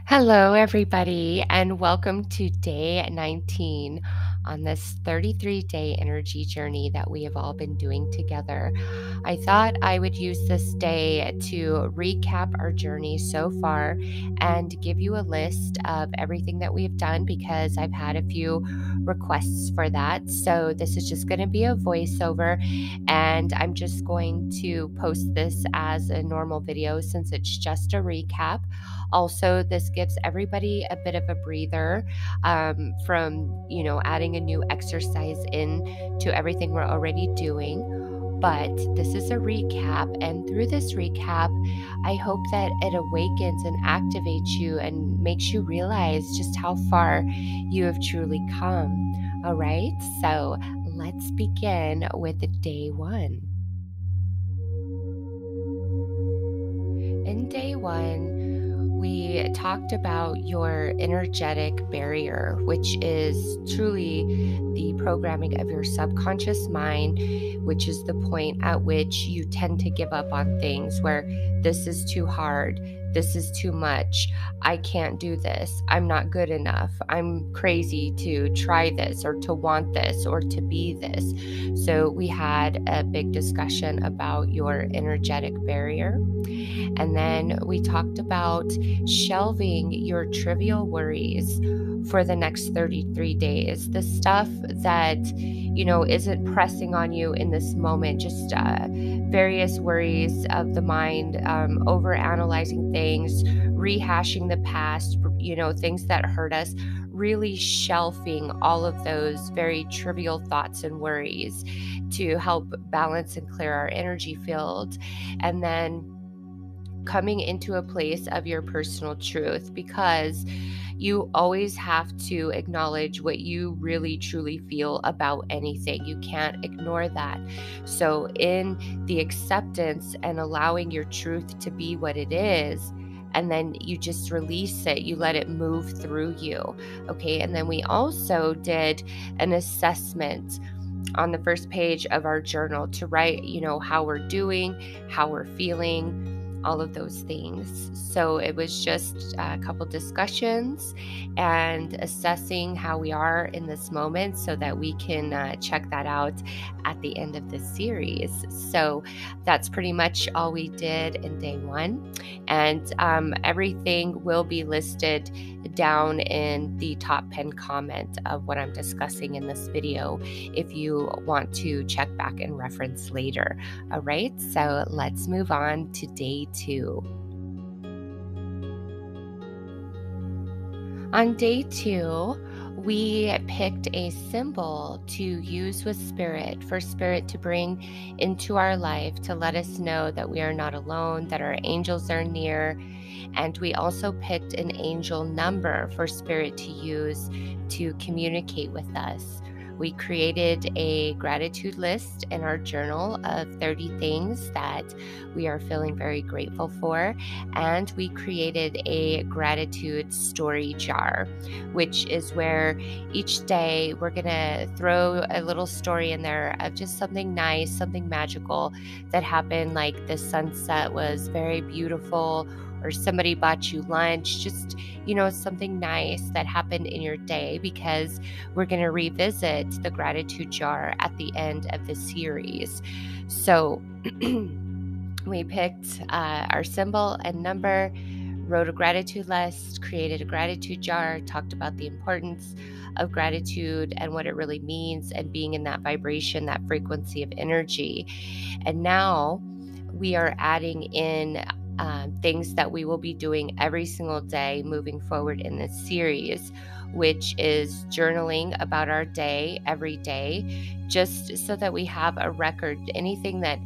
Hello, everybody, and welcome to day 19 on this 33-day energy journey that we have all been doing together. I thought I would use this day to recap our journey so far and give you a list of everything that we've done because I've had a few requests for that. So, this is just going to be a voiceover, and I'm just going to post this as a normal video since it's just a recap. Also, this gives everybody a bit of a breather from, adding a new exercise in to everything we're already doing. But this is a recap, and through this recap, I hope that it awakens and activates you and makes you realize just how far you have truly come. All right, so let's begin with day one. In day one, we talked about your energetic barrier, which is truly the programming of your subconscious mind, which is the point at which you tend to give up on things where this is too hard, this is too much, I can't do this, I'm not good enough, I'm crazy to try this or to want this or to be this. So we had a big discussion about your energetic barrier. And then we talked about shelving your trivial worries for the next 33 days. The stuff that, isn't pressing on you in this moment, just various worries of the mind, over analyzing things, rehashing the past, things that hurt us, really shelving all of those very trivial thoughts and worries to help balance and clear our energy field. And then coming into a place of your personal truth, because you always have to acknowledge what you really truly feel about anything. You can't ignore that. So in the acceptance and allowing your truth to be what it is, and then you just release it, you let it move through you. Okay. And then we also did an assessment on the first page of our journal to write, how we're doing, how we're feeling, all of those things. So it was just a couple discussions and assessing how we are in this moment so that we can check that out at the end of the series. So that's pretty much all we did in day one. And everything will be listed down in the top pinned comment of what I'm discussing in this video if you want to check back and reference later. All right, so let's move on to day two. On day two, we picked a symbol to use with spirit, for spirit to bring into our life to let us know that we are not alone, that our angels are near. And we also picked an angel number for spirit to use to communicate with us. We created a gratitude list in our journal of 30 things that we are feeling very grateful for. And we created a gratitude story jar, which is where each day we're going to throw a little story in there of just something nice, something magical that happened, like the sunset was very beautiful, or somebody bought you lunch, just, something nice that happened in your day, because we're going to revisit the gratitude jar at the end of the series. So we picked our symbol and number, wrote a gratitude list, created a gratitude jar, talked about the importance of gratitude and what it really means, and being in that vibration, that frequency of energy. And now we are adding in things that we will be doing every single day moving forward in this series, which is journaling about our day every day, just so that we have a record. Anything that,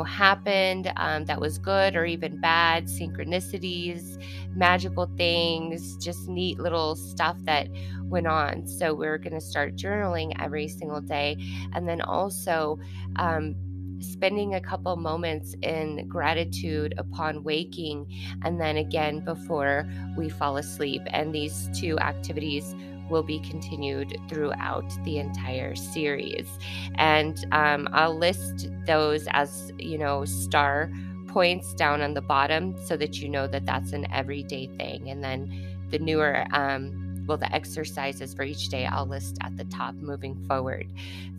happened that was good or even bad, synchronicities, magical things, just neat little stuff that went on. So we're going to start journaling every single day. And then also, spending a couple moments in gratitude upon waking, and then again before we fall asleep. And these two activities will be continued throughout the entire series. And I'll list those as, star points down on the bottom so that you know that that's an everyday thing. And then the newer, the exercises for each day I'll list at the top moving forward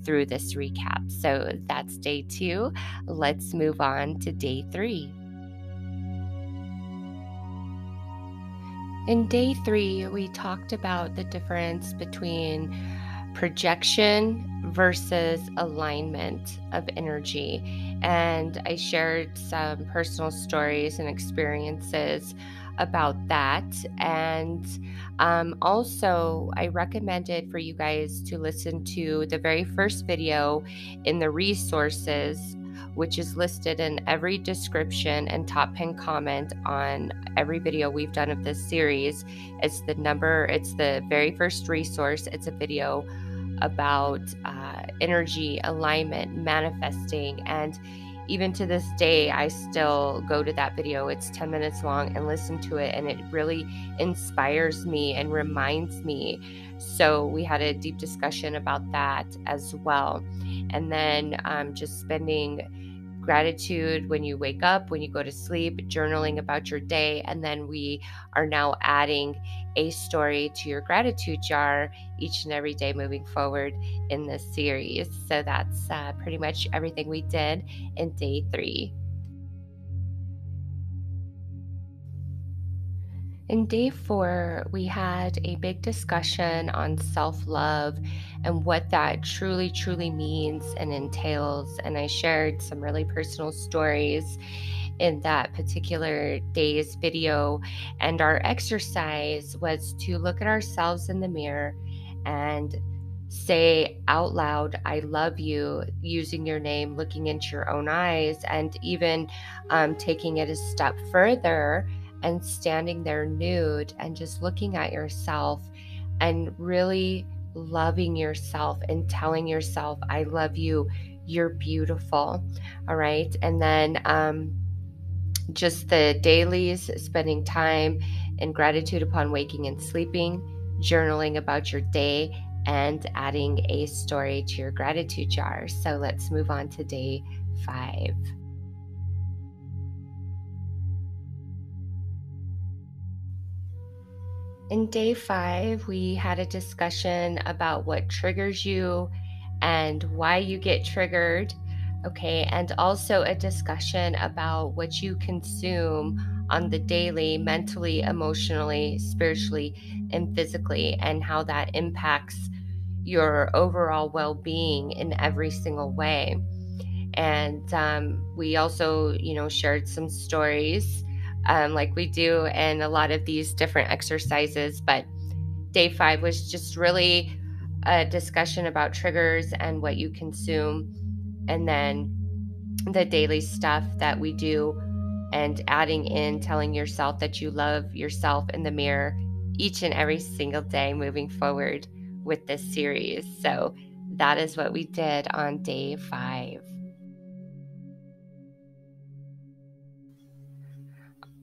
through this recap. So that's day 2. Let's move on to day 3. In day 3, we talked about the difference between projection versus alignment of energy. And I shared some personal stories and experiences about that. And also, I recommended for you guys to listen to the very first video in the resources, which is listed in every description and top pin comment on every video we've done of this series. It's the very first resource. It's a video about energy, alignment, manifesting. And even to this day, I still go to that video. It's 10 minutes long and listen to it. And it really inspires me and reminds me. So we had a deep discussion about that as well. And then just spending gratitude when you wake up, when you go to sleep, journaling about your day. And then we are now adding a story to your gratitude jar each and every day moving forward in this series. So that's pretty much everything we did in day 3. In day 4, we had a big discussion on self-love and what that truly, truly means and entails. And I shared some really personal stories in that particular day's video. And our exercise was to look at ourselves in the mirror and say out loud, I love you, using your name, looking into your own eyes, and even taking it a step further and standing there nude and just looking at yourself and really loving yourself and telling yourself, I love you, you're beautiful. All right. And then just the dailies, spending time in gratitude upon waking and sleeping, journaling about your day, and adding a story to your gratitude jar. So let's move on to day 5. In day 5, we had a discussion about what triggers you and why you get triggered. Okay, and also a discussion about what you consume on the daily, mentally, emotionally, spiritually, and physically, and how that impacts your overall well-being in every single way. And we also, shared some stories like we do in a lot of these different exercises. But day 5 was just really a discussion about triggers and what you consume, and then the daily stuff that we do, and adding in telling yourself that you love yourself in the mirror each and every single day moving forward with this series. So that is what we did on day 5.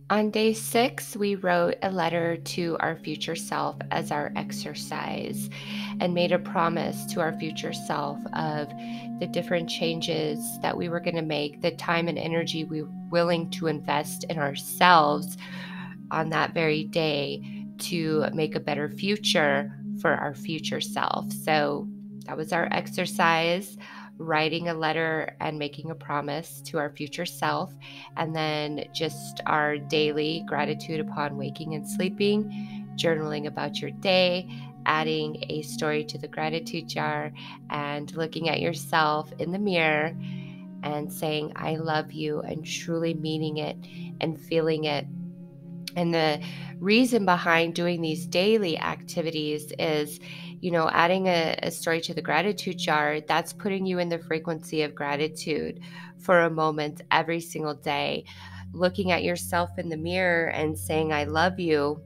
On day 6, we wrote a letter to our future self as our exercise and made a promise to our future self of the different changes that we were going to make, the time and energy we were willing to invest in ourselves on that very day to make a better future for our future self. So that was our exercise, writing a letter and making a promise to our future self. And then just our daily gratitude upon waking and sleeping, journaling about your day, adding a story to the gratitude jar, and looking at yourself in the mirror and saying, I love you, and truly meaning it and feeling it. And the reason behind doing these daily activities is, adding a story to the gratitude jar, that's putting you in the frequency of gratitude for a moment every single day. Looking at yourself in the mirror and saying, I love you,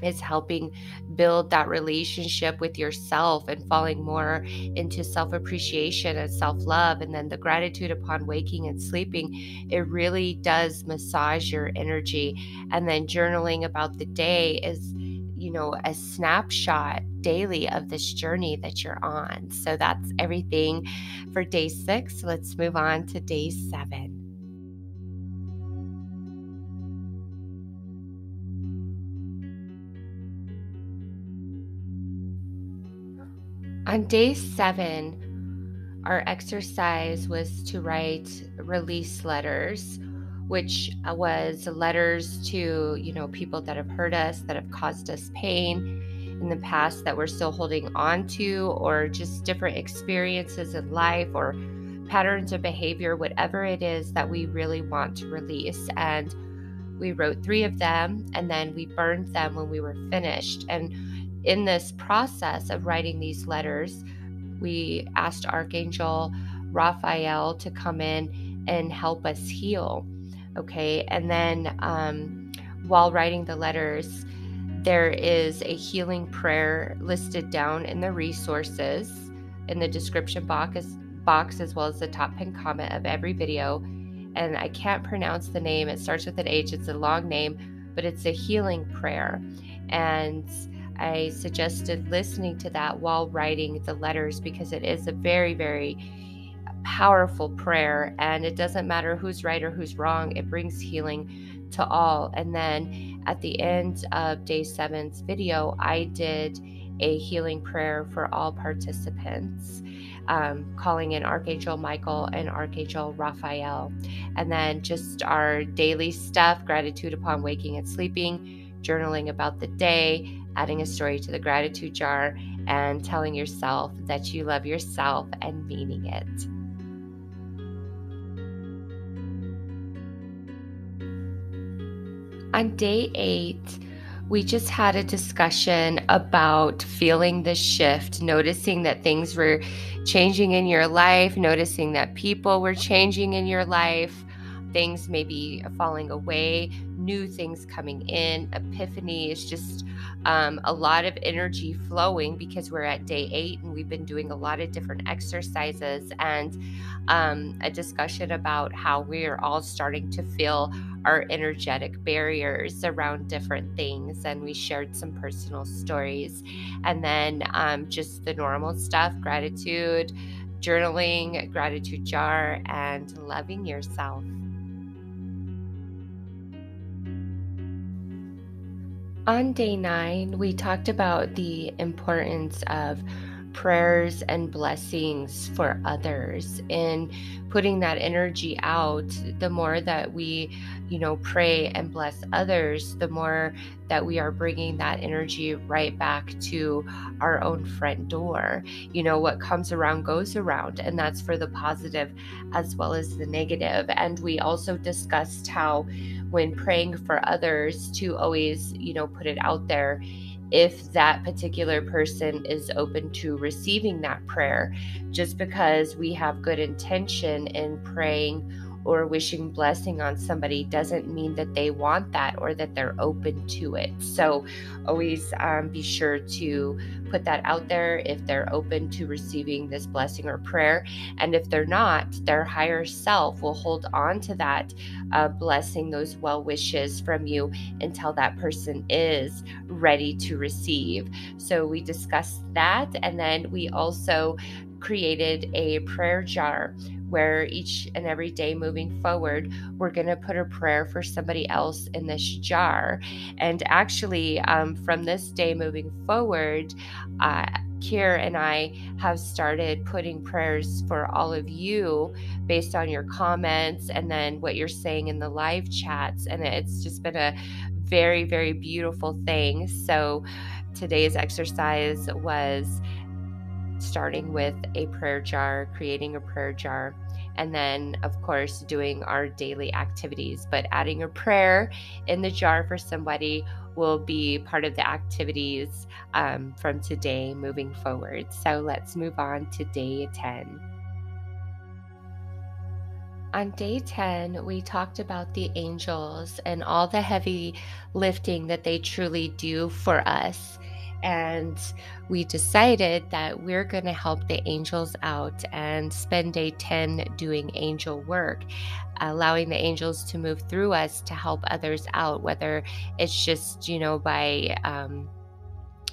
is helping build that relationship with yourself and falling more into self-appreciation and self-love. And then the gratitude upon waking and sleeping, it really does massage your energy. And then journaling about the day is, a snapshot daily of this journey that you're on. So that's everything for day 6. Let's move on to day 7. On day 7, our exercise was to write release letters, which was letters to, people that have hurt us, that have caused us pain in the past that we're still holding on to, or just different experiences in life or patterns of behavior, whatever it is that we really want to release. And we wrote 3 of them, and then we burned them when we were finished. And in this process of writing these letters, we asked Archangel Raphael to come in and help us heal. Okay. And then while writing the letters, there is a healing prayer listed down in the resources in the description box, as well as the top pinned comment of every video. And I can't pronounce the name. It starts with an H. It's a long name, but it's a healing prayer. And I suggested listening to that while writing the letters, because it is a very, very powerful prayer, and it doesn't matter who's right or who's wrong. It brings healing to all. And then at the end of day 7's video, I did a healing prayer for all participants, calling in Archangel Michael and Archangel Raphael. And then just our daily stuff: gratitude upon waking and sleeping, journaling about the day, adding a story to the gratitude jar, and telling yourself that you love yourself and meaning it. On day 8, we just had a discussion about feeling the shift, noticing that things were changing in your life, noticing that people were changing in your life, things maybe falling away, new things coming in, epiphanies, just a lot of energy flowing, because we're at day 8 and we've been doing a lot of different exercises, and a discussion about how we're all starting to feel our energetic barriers around different things. And we shared some personal stories, and then just the normal stuff: gratitude, journaling, gratitude jar, and loving yourself. On day 9, we talked about the importance of prayers and blessings for others, and putting that energy out. The more that we, pray and bless others, the more that we are bringing that energy right back to our own front door. What comes around goes around, and that's for the positive as well as the negative. And we also discussed how, when praying for others, to always, put it out there if that particular person is open to receiving that prayer. Just because we have good intention in praying or wishing blessing on somebody doesn't mean that they want that or that they're open to it. So always be sure to put that out there if they're open to receiving this blessing or prayer. And if they're not, their higher self will hold on to that blessing, those well wishes from you, until that person is ready to receive. So we discussed that. And then we also created a prayer jar where each and every day moving forward, we're going to put a prayer for somebody else in this jar. And actually, from this day moving forward, Kier and I have started putting prayers for all of you based on your comments and then what you're saying in the live chats. And it's just been a very, very beautiful thing. So today's exercise was starting with a prayer jar, creating a prayer jar, and then, of course, doing our daily activities. But adding a prayer in the jar for somebody will be part of the activities from today moving forward. So let's move on to day 10. On day 10, we talked about the angels and all the heavy lifting that they truly do for us. And we decided that we're going to help the angels out and spend day 10 doing angel work, allowing the angels to move through us to help others out, whether it's just, by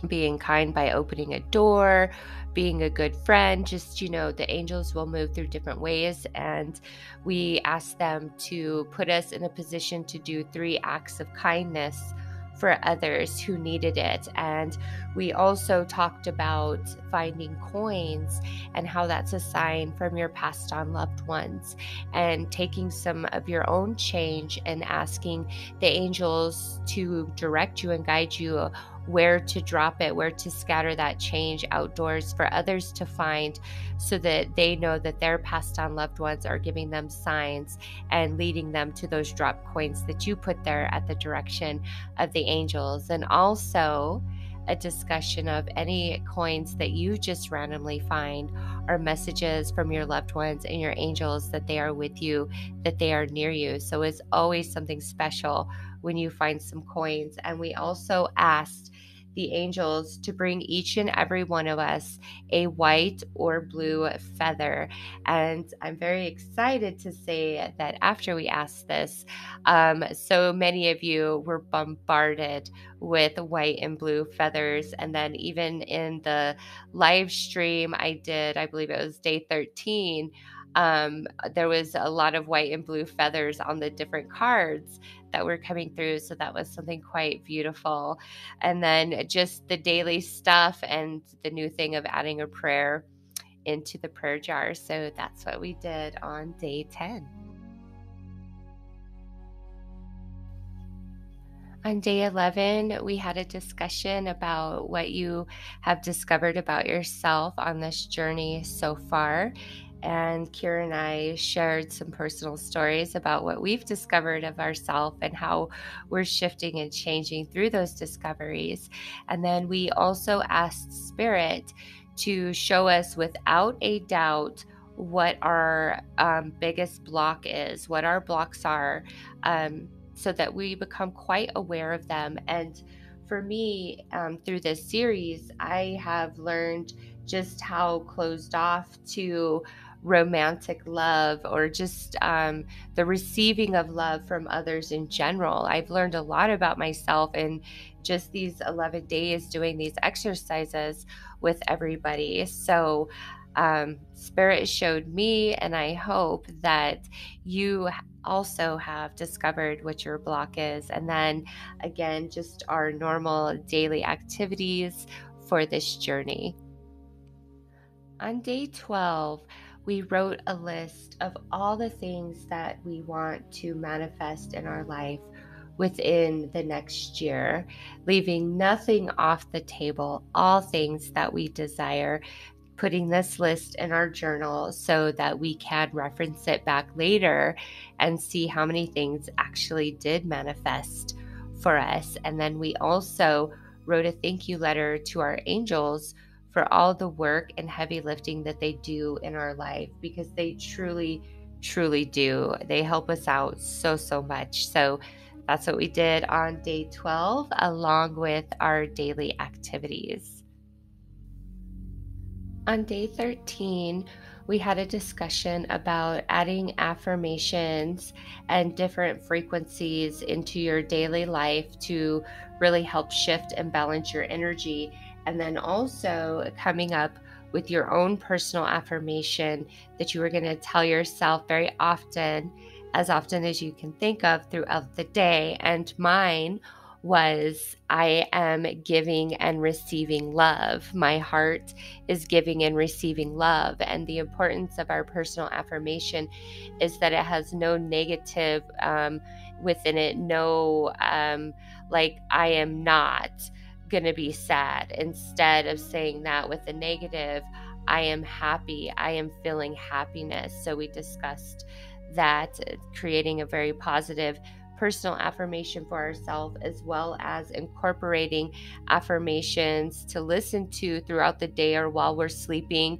being kind by opening a door, being a good friend. Just, the angels will move through different ways. And we asked them to put us in a position to do 3 acts of kindness for others who needed it. And we also talked about finding coins and how that's a sign from your passed on loved ones, and taking some of your own change and asking the angels to direct you and guide you where to drop it, where to scatter that change outdoors for others to find, so that they know that their passed on loved ones are giving them signs and leading them to those drop coins that you put there at the direction of the angels. And also a discussion of any coins that you just randomly find are messages from your loved ones and your angels that they are with you, that they are near you. So it's always something special when you find some coins. And we also asked the angels to bring each and every one of us a white or blue feather. And I'm very excited to say that after we asked this, so many of you were bombarded with white and blue feathers. And then even in the live stream I did, I believe it was day 13, there was a lot of white and blue feathers on the different cards that were coming through. So that was something quite beautiful. And then just the daily stuff and the new thing of adding a prayer into the prayer jar. So that's what we did on day 10. On day 11, we had a discussion about what you have discovered about yourself on this journey so far. And Kira and I shared some personal stories about what we've discovered of ourselves and how we're shifting and changing through those discoveries. And then we also asked Spirit to show us without a doubt what our biggest block is, what our blocks are. So that we become quite aware of them. And for me, through this series, I have learned just how closed off to romantic love, or just the receiving of love from others in general. I've learned a lot about myself in just these 11 days doing these exercises with everybody. So Spirit showed me, and I hope that you also have discovered what your block is. And then again, just our normal daily activities for this journey. On day 12, we wrote a list of all the things that we want to manifest in our life within the next year, leaving nothing off the table, all things that we desire, putting this list in our journal so that we can reference it back later and see how many things actually did manifest for us. And then we also wrote a thank you letter to our angels for all the work and heavy lifting that they do in our life, because they truly, truly do. They help us out so much. So that's what we did on day 12, along with our daily activities. On day 13, we had a discussion about adding affirmations and different frequencies into your daily life to really help shift and balance your energy. And then also coming up with your own personal affirmation that you were going to tell yourself very often as you can think of throughout the day. And mine was, I am giving and receiving love. My heart is giving and receiving love. And the importance of our personal affirmation is that it has no negative within it, no like, I am not going to be sad. Instead of saying that with a negative, I am happy, I am feeling happiness. So we discussed that, creating a very positive personal affirmation for ourselves, as well as incorporating affirmations to listen to throughout the day or while we're sleeping,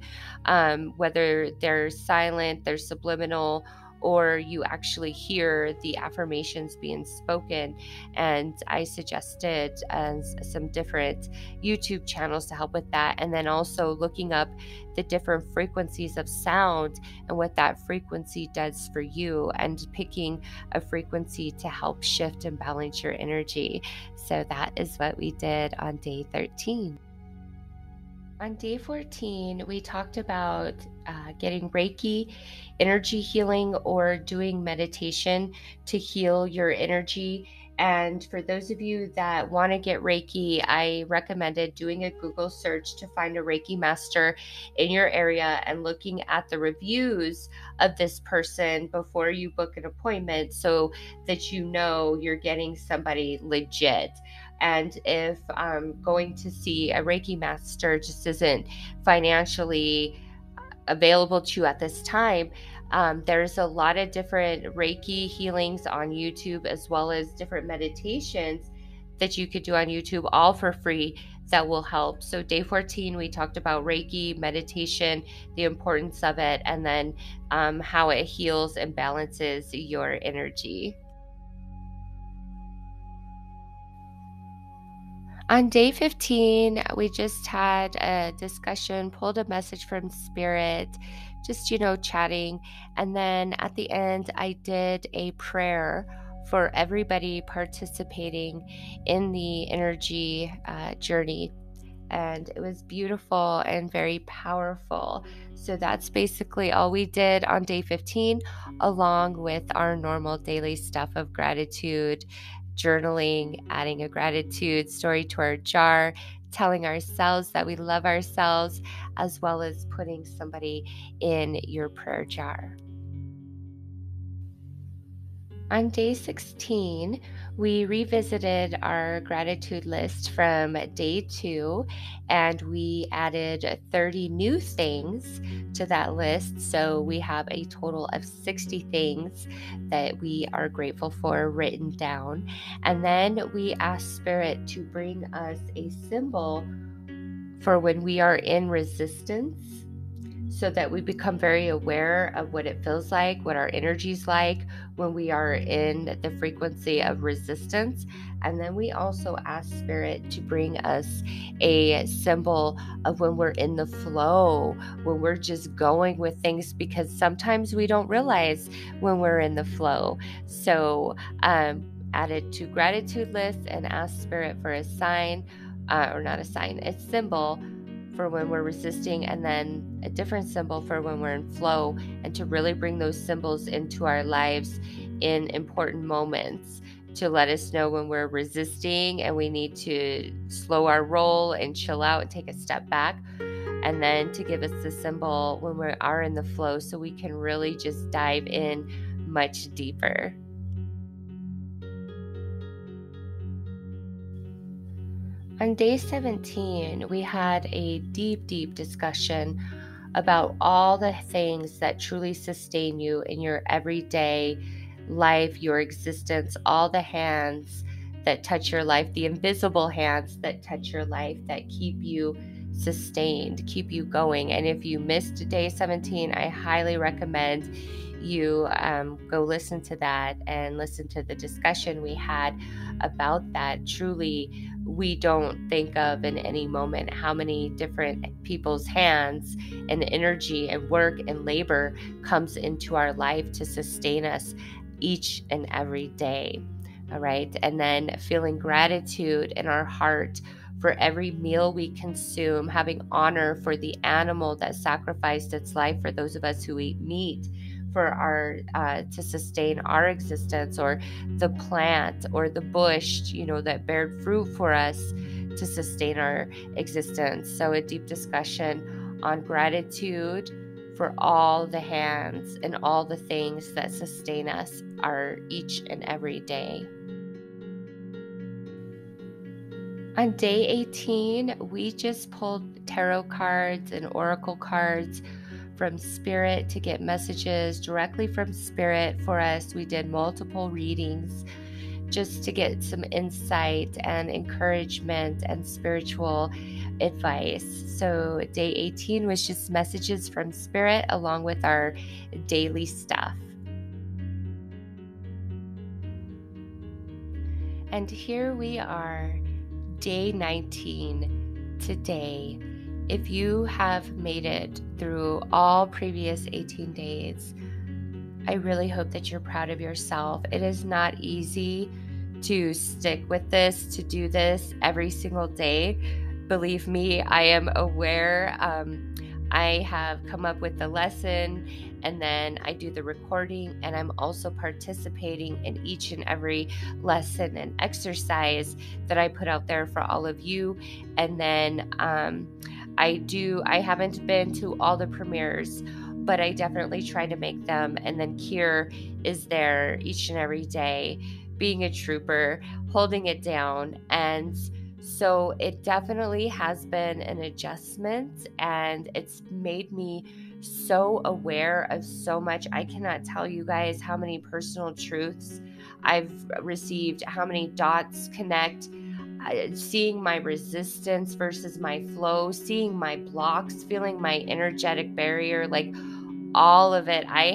whether they're silent, they're subliminal, or you actually hear the affirmations being spoken. And I suggested some different YouTube channels to help with that. And then also looking up the different frequencies of sound and what that frequency does for you, and picking a frequency to help shift and balance your energy. So that is what we did on day 13. On day 14, we talked about getting Reiki, energy healing, or doing meditation to heal your energy And for those of you that want to get Reiki, I recommended doing a Google search to find a Reiki master in your area and looking at the reviews of this person before you book an appointment so that you know you're getting somebody legit. And if going to see a Reiki master just isn't financially available to you at this time, there's a lot of different Reiki healings on YouTube, as well as different meditations that you could do on YouTube, all for free, that will help. So, day 14, we talked about Reiki, meditation, the importance of it, and then how it heals and balances your energy. On day 15, we just had a discussion, pulled a message from spirit, just, chatting. And then at the end, I did a prayer for everybody participating in the energy journey. And it was beautiful and very powerful. So that's basically all we did on day 15, along with our normal daily stuff of gratitude, journaling, adding a gratitude story to our jar, telling ourselves that we love ourselves, as well as putting somebody in your prayer jar. On day 16, we revisited our gratitude list from day 2, and we added 30 new things to that list. So we have a total of 60 things that we are grateful for written down. And then we asked Spirit to bring us a symbol for when we are in resistance, so that we become very aware of what it feels like, what our energy's like when we are in the frequency of resistance. And then we also ask Spirit to bring us a symbol of when we're in the flow, when we're just going with things, because sometimes we don't realize when we're in the flow. So, added to gratitude list and ask Spirit for a sign, or not a sign, a symbol for when we're resisting, and then a different symbol for when we're in flow, and to really bring those symbols into our lives in important moments to let us know when we're resisting and we need to slow our roll and chill out and take a step back, and then to give us the symbol when we are in the flow so we can really just dive in much deeper. On day 17, we had a deep, deep discussion about all the things that truly sustain you in your everyday life, your existence, all the hands that touch your life, the invisible hands that touch your life, that keep you sustained, keep you going. And if you missed day 17, I highly recommend you go listen to that and listen to the discussion we had about that. Truly, we don't think of in any moment how many different people's hands and energy and work and labor comes into our life to sustain us each and every day. All right. And then feeling gratitude in our heart for every meal we consume, having honor for the animal that sacrificed its life for those of us who eat meat, for our to sustain our existence, or the plant or the bush, that bared fruit for us to sustain our existence. So a deep discussion on gratitude for all the hands and all the things that sustain us our each and every day. On day 18, we just pulled tarot cards and oracle cards from Spirit to get messages directly from Spirit for us. We did multiple readings just to get some insight and encouragement and spiritual advice. So day 18 was just messages from Spirit along with our daily stuff. And here we are, day 19 today. If you have made it through all previous 18 days, I really hope that you're proud of yourself. It is not easy to stick with this, to do this every single day. Believe me, I am aware. I have come up with the lesson, and then I do the recording, and I'm also participating in each and every lesson and exercise that I put out there for all of you. And then I haven't been to all the premieres, but I definitely try to make them. And then Kier is there each and every day, being a trooper, holding it down. And so it definitely has been an adjustment, and it's made me so aware of so much. I cannot tell you guys how many personal truths I've received, how many dots connect, seeing my resistance versus my flow, seeing my blocks, feeling my energetic barrier, like all of it. I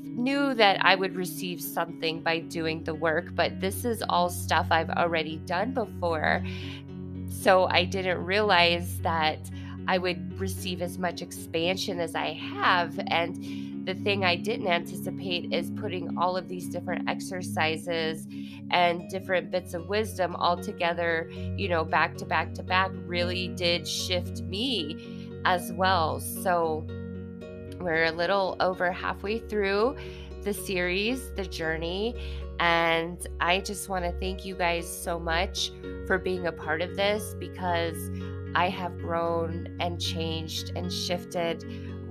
knew that I would receive something by doing the work, but this is all stuff I've already done before. So I didn't realize that I would receive as much expansion as I have. And the thing I didn't anticipate is putting all of these different exercises and different bits of wisdom all together, back to back to back, really did shift me as well. So we're a little over halfway through the series, the journey, and I just want to thank you guys so much for being a part of this, because I have grown and changed and shifted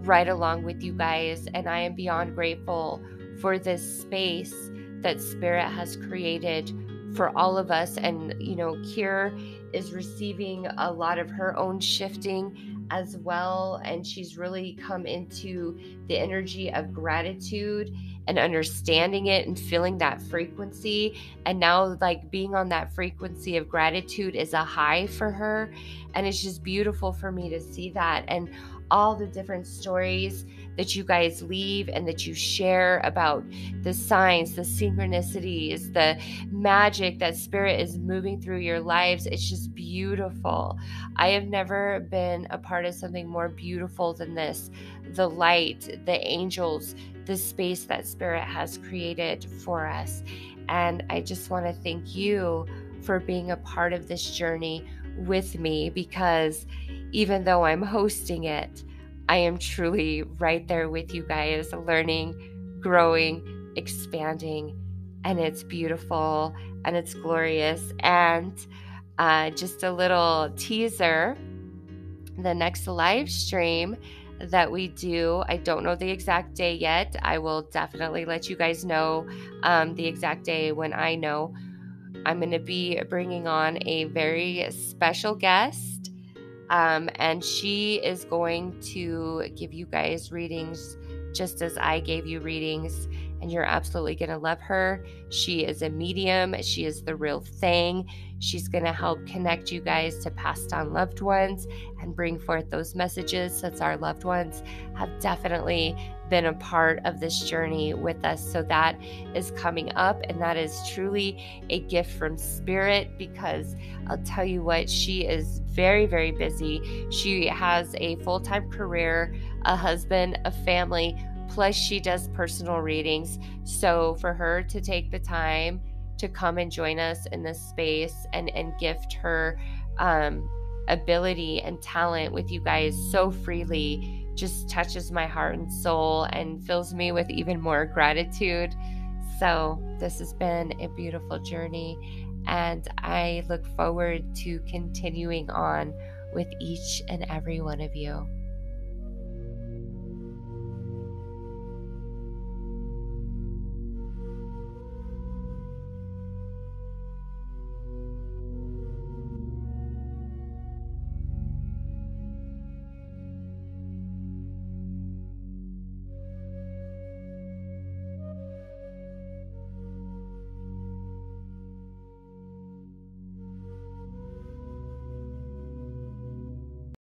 right along with you guys, and I am beyond grateful for this space that Spirit has created for all of us. And Kier is receiving a lot of her own shifting as well, and she's really come into the energy of gratitude and understanding it and feeling that frequency. And now, like, being on that frequency of gratitude is a high for her, and it's just beautiful for me to see that. And all the different stories that you guys leave and that you share about the signs, the synchronicities, the magic that Spirit is moving through your lives. It's just beautiful. I have never been a part of something more beautiful than this. The light, the angels, the space that Spirit has created for us. And I just want to thank you for being a part of this journey with me, because even though I'm hosting it, I am truly right there with you guys, learning, growing, expanding, and it's beautiful and it's glorious. And just a little teaser, the next live stream that we do, I don't know the exact day yet. I will definitely let you guys know the exact day when I know. I'm going to be bringing on a very special guest, and she is going to give you guys readings just as I gave you readings, and you're absolutely going to love her. She is a medium. She is the real thing. She's going to help connect you guys to passed on loved ones and bring forth those messages, since our loved ones have definitely been a part of this journey with us. So that is coming up, and that is truly a gift from Spirit, because I'll tell you what, she is very, very busy. She has a full-time career, a husband, a family, plus she does personal readings. So for her to take the time to come and join us in this space and gift her ability and talent with you guys so freely just touches my heart and soul and fills me with even more gratitude. So this has been a beautiful journey, and I look forward to continuing on with each and every one of you.